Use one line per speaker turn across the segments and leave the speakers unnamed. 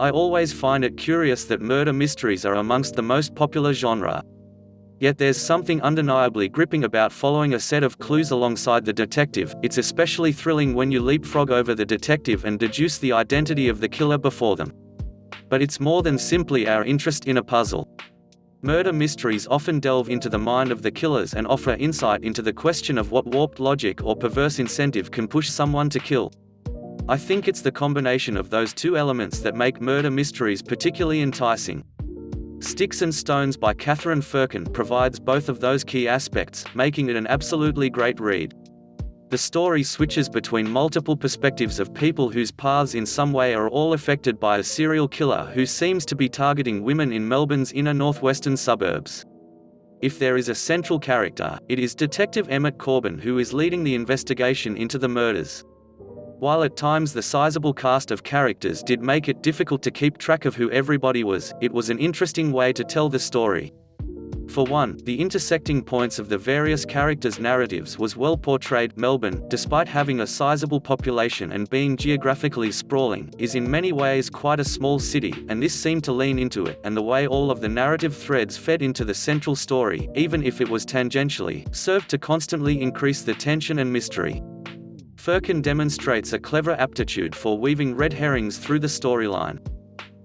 I always find it curious that murder mysteries are amongst the most popular genre. Yet there's something undeniably gripping about following a set of clues alongside the detective. It's especially thrilling when you leapfrog over the detective and deduce the identity of the killer before them. But it's more than simply our interest in a puzzle. Murder mysteries often delve into the mind of the killers and offer insight into the question of what warped logic or perverse incentive can push someone to kill. I think it's the combination of those two elements that make murder mysteries particularly enticing. Sticks and Stones by Katherine Firkin provides both of those key aspects, making it an absolutely great read. The story switches between multiple perspectives of people whose paths in some way are all affected by a serial killer who seems to be targeting women in Melbourne's inner northwestern suburbs. If there is a central character, it is Detective Emmett Corbin who is leading the investigation into the murders. While at times the sizable cast of characters did make it difficult to keep track of who everybody was, it was an interesting way to tell the story. For one, the intersecting points of the various characters' narratives was well portrayed. Melbourne, despite having a sizable population and being geographically sprawling, is in many ways quite a small city, and this seemed to lean into it, and the way all of the narrative threads fed into the central story, even if it was tangentially, served to constantly increase the tension and mystery. Firkin demonstrates a clever aptitude for weaving red herrings through the storyline.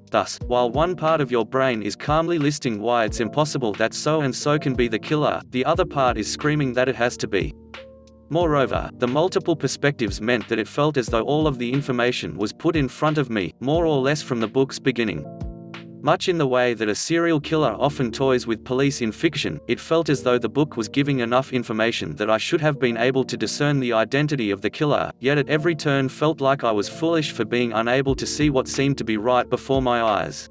Thus, while one part of your brain is calmly listing why it's impossible that so-and-so can be the killer, the other part is screaming that it has to be. Moreover, the multiple perspectives meant that it felt as though all of the information was put in front of me, more or less from the book's beginning. Much in the way that a serial killer often toys with police in fiction, it felt as though the book was giving enough information that I should have been able to discern the identity of the killer, yet at every turn felt like I was foolish for being unable to see what seemed to be right before my eyes.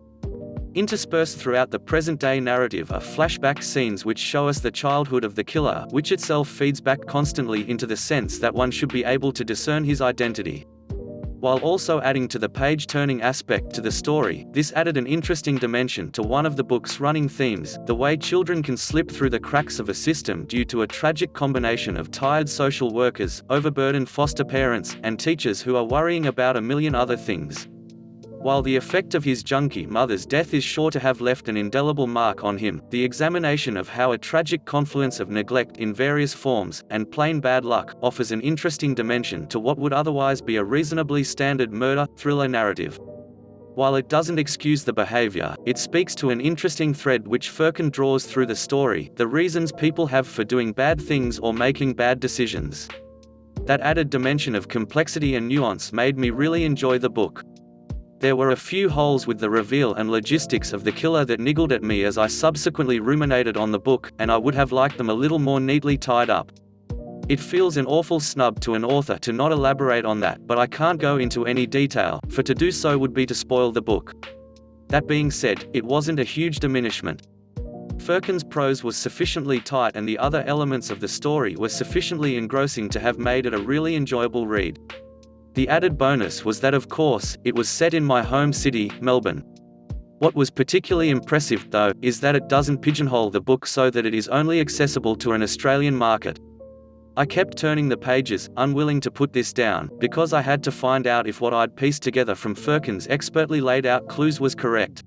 Interspersed throughout the present-day narrative are flashback scenes which show us the childhood of the killer, which itself feeds back constantly into the sense that one should be able to discern his identity. While also adding to the page-turning aspect to the story, this added an interesting dimension to one of the book's running themes, the way children can slip through the cracks of a system due to a tragic combination of tired social workers, overburdened foster parents, and teachers who are worrying about a million other things. While the effect of his junkie mother's death is sure to have left an indelible mark on him, the examination of how a tragic confluence of neglect in various forms, and plain bad luck, offers an interesting dimension to what would otherwise be a reasonably standard murder, thriller narrative. While it doesn't excuse the behavior, it speaks to an interesting thread which Firkin draws through the story, the reasons people have for doing bad things or making bad decisions. That added dimension of complexity and nuance made me really enjoy the book. There were a few holes with the reveal and logistics of the killer that niggled at me as I subsequently ruminated on the book, and I would have liked them a little more neatly tied up. It feels an awful snub to an author to not elaborate on that, but I can't go into any detail, for to do so would be to spoil the book. That being said, it wasn't a huge diminishment. Firkin's prose was sufficiently tight and the other elements of the story were sufficiently engrossing to have made it a really enjoyable read. The added bonus was that of course, it was set in my home city, Melbourne. What was particularly impressive, though, is that it doesn't pigeonhole the book so that it is only accessible to an Australian market. I kept turning the pages, unwilling to put this down, because I had to find out if what I'd pieced together from Firkin's expertly laid out clues was correct.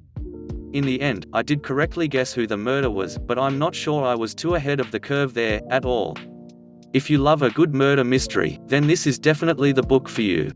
In the end, I did correctly guess who the murder was, but I'm not sure I was too ahead of the curve there, at all. If you love a good murder mystery, then this is definitely the book for you.